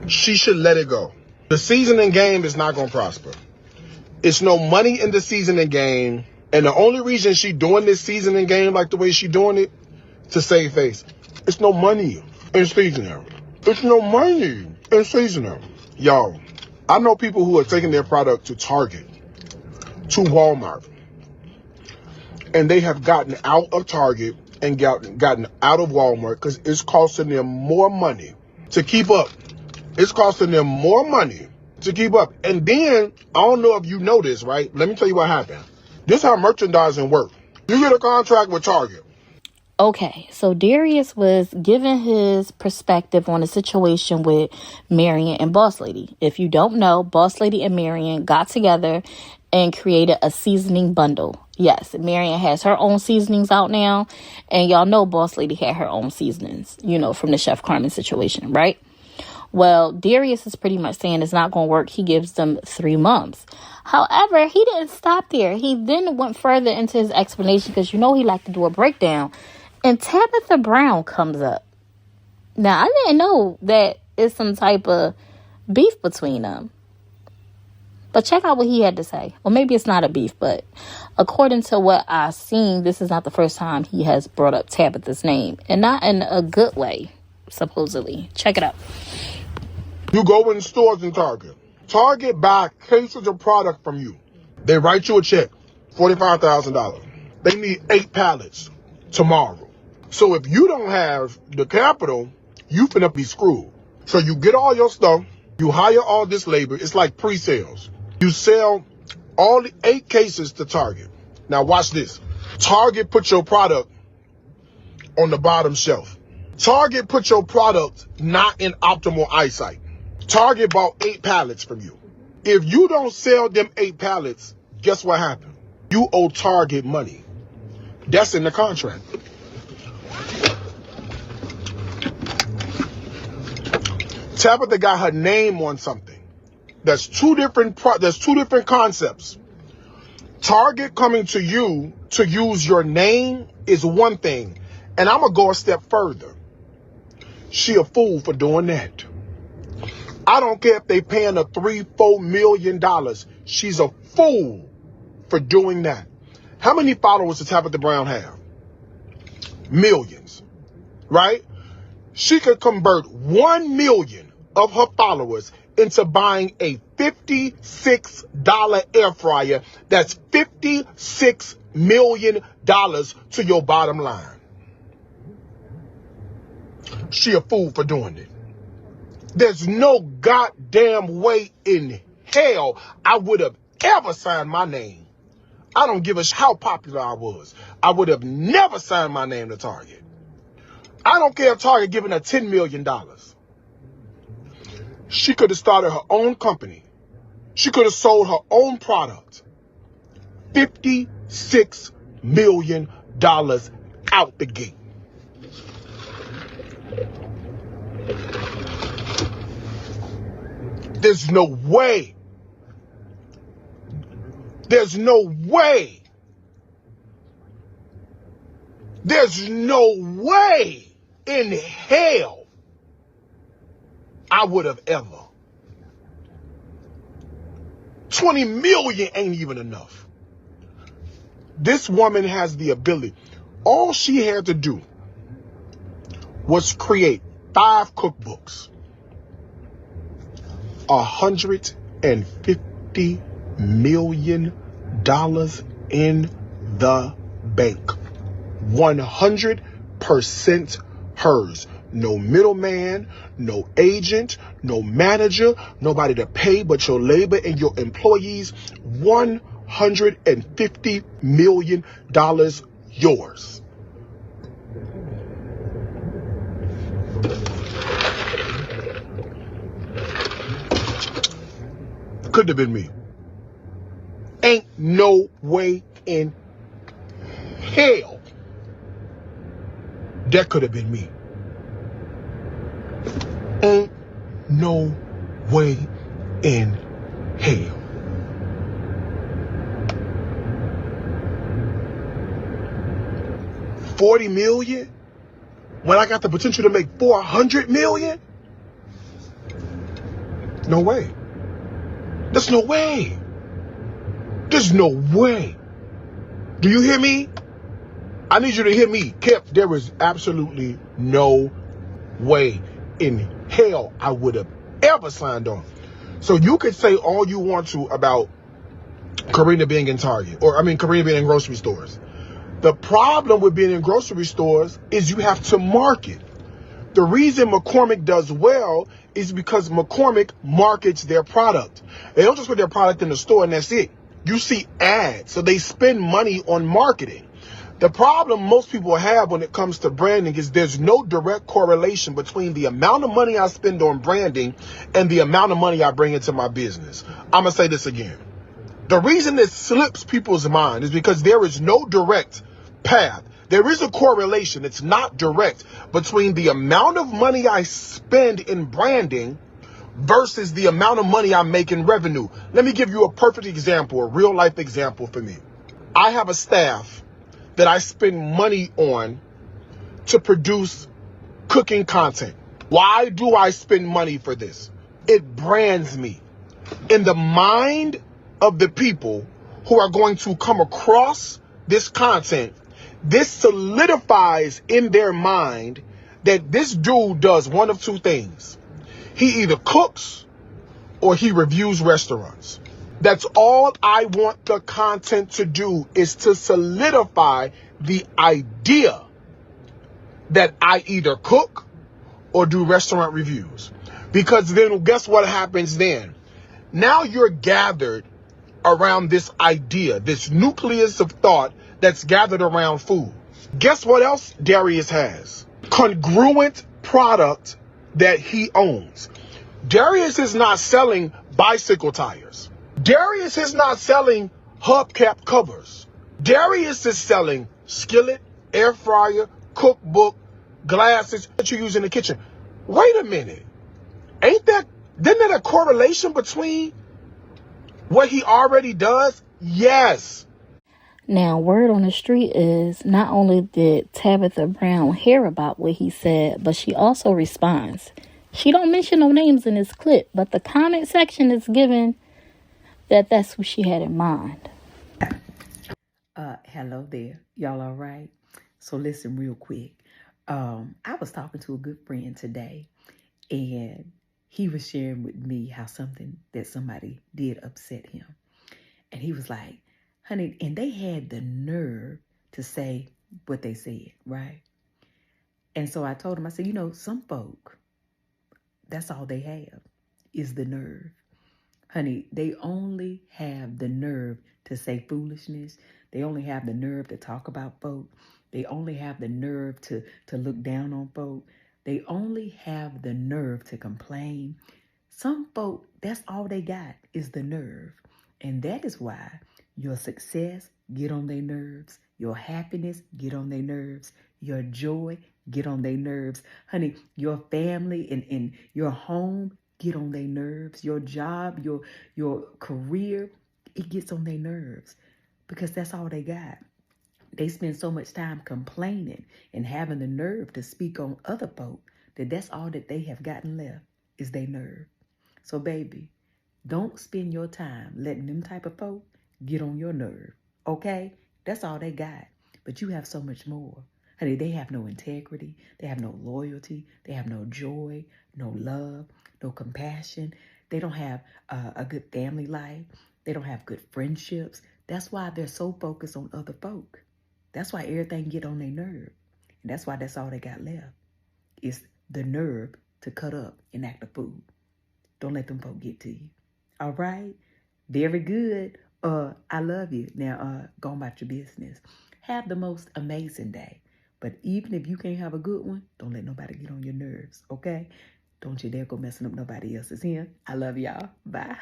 she should let it go. The seasoning game is not going to prosper. It's no money in the seasoning game. And the only reason she doing this seasoning game like the way she doing it, to save face. It's no money in seasoning. It's no money in seasoning. Y'all, I know people who are taking their product to Target, to Walmart, and they have gotten out of Target and gotten out of Walmart because it's costing them more money to keep up. It's costing them more money to keep up. And then, I don't know if you know this, right? Let me tell you what happened. This is how merchandising works. You get a contract with Target. Okay, so Darius was giving his perspective on the situation with Marion and Boss Lady. If you don't know, Boss Lady and Marion got together and created a seasoning bundle. Yes, Marion has her own seasonings out now. And y'all know Boss Lady had her own seasonings, from the Chef Carmen situation, right? Well, Darius is pretty much saying it's not going to work. He gives them 3 months. However, he didn't stop there. He then went further into his explanation because he liked to do a breakdown. And Tabitha Brown comes up. Now, I didn't know that it's some type of beef between them. But check out what he had to say. Well, maybe it's not a beef, but according to what I've seen, this is not the first time he has brought up Tabitha's name. And not in a good way, supposedly. Check it out. You go in stores in Target. Target buy cases of product from you. They write you a check, $45,000. They need 8 pallets tomorrow. So if you don't have the capital, you finna be screwed. So you get all your stuff, you hire all this labor. It's like pre-sales. You sell all the 8 cases to Target. Now watch this. Target put your product on the bottom shelf. Target put your product not in optimal eyesight. Target bought 8 pallets from you. If you don't sell them 8 pallets, guess what happened? You owe Target money. That's in the contract. Tabitha got her name on something. There's two different concepts. Target coming to you to use your name is one thing. And I'm going to go a step further. She a fool for doing that. I don't care if they paying her $3-4 million. She's a fool for doing that. How many followers does Tabitha Brown have? Millions, right? She could convert 1 million of her followers into buying a $56 air fryer. That's $56 million to your bottom line. She a fool for doing it. There's no goddamn way in hell I would have ever signed my name. I don't give a how popular I was. I would have never signed my name to Target. I don't care if Target giving her $10 million. She could have started her own company. She could have sold her own product. $56 million out the gate. There's no way. There's no way. There's no way in hell I would have ever. 20 million ain't even enough. This woman has the ability. All she had to do was create 5 cookbooks. $150 million in the bank. 100% hers. No middleman, no agent, no manager, nobody to pay but your labor and your employees. $150 million yours. Could have been me. Ain't no way in hell that could have been me. Ain't no way in hell. $40 million when I got the potential to make $400 million? No way. There's no way. There's no way. Do you hear me? I need you to hear me. Kip, there is absolutely no way in hell I would have ever signed on. So you could say all you want to about Karina being in Target, Karina being in grocery stores. The problem with being in grocery stores is you have to market. The reason McCormick does well is because McCormick markets their product. They don't just put their product in the store and that's it. You see ads, so they spend money on marketing. The problem most people have when it comes to branding is there's no direct correlation between the amount of money I spend on branding and the amount of money I bring into my business. I'm going to say this again. The reason this slips people's mind is because there is no direct path. There is a correlation. It's not direct between the amount of money I spend in branding versus the amount of money I make in revenue. Let me give you a perfect example, a real life example for me. I have a staff that I spend money on to produce cooking content. Why do I spend money for this? It brands me. In the mind of the people who are going to come across this content, this solidifies in their mind that this dude does one of two things. He either cooks or he reviews restaurants. That's all I want the content to do, is to solidify the idea that I either cook or do restaurant reviews. Because then guess what happens then? Now you're gathered around this idea, this nucleus of thought that's gathered around food. Guess what else Darius has? Congruent product that he owns. Darius is not selling bicycle tires. Darius is not selling hubcap covers. Darius is selling skillet, air fryer, cookbook, glasses that you use in the kitchen. Wait a minute. Isn't that a correlation between what he already does? Yes. Now, word on the street is not only did Tabitha Brown hear about what he said, but she also responds. She don't mention no names in this clip, but the comment section is given that that's who she had in mind. Hello there. Y'all all right? So listen real quick. I was talking to a good friend today, and he was sharing with me how something that somebody did upset him. And he was like, honey, and they had the nerve to say what they said, right? And so I told him, I said, some folk, that's all they have is the nerve. Honey, they only have the nerve to say foolishness. They only have the nerve to talk about folk. They only have the nerve to look down on folk. They only have the nerve to complain. Some folk, that's all they got is the nerve. And that is why your success get on their nerves. Your happiness get on their nerves. Your joy get on their nerves. Honey, your family and your home get on their nerves. Your job, your career, it gets on their nerves because that's all they got. They spend so much time complaining and having the nerve to speak on other folk that's all that they have gotten left is their nerve. So baby, don't spend your time letting them type of folk get on your nerve, okay? That's all they got. But you have so much more. Honey, they have no integrity. They have no loyalty. They have no joy, no love, no compassion. They don't have a good family life. They don't have good friendships. That's why they're so focused on other folk. That's why everything get on their nerve. And that's why that's all they got left. It's the nerve to cut up and act a fool. Don't let them folk get to you. All right? Very good. I love you. Now, go about your business. Have the most amazing day. But even if you can't have a good one, don't let nobody get on your nerves, okay? Don't you dare go messing up nobody else's here. I love y'all. Bye.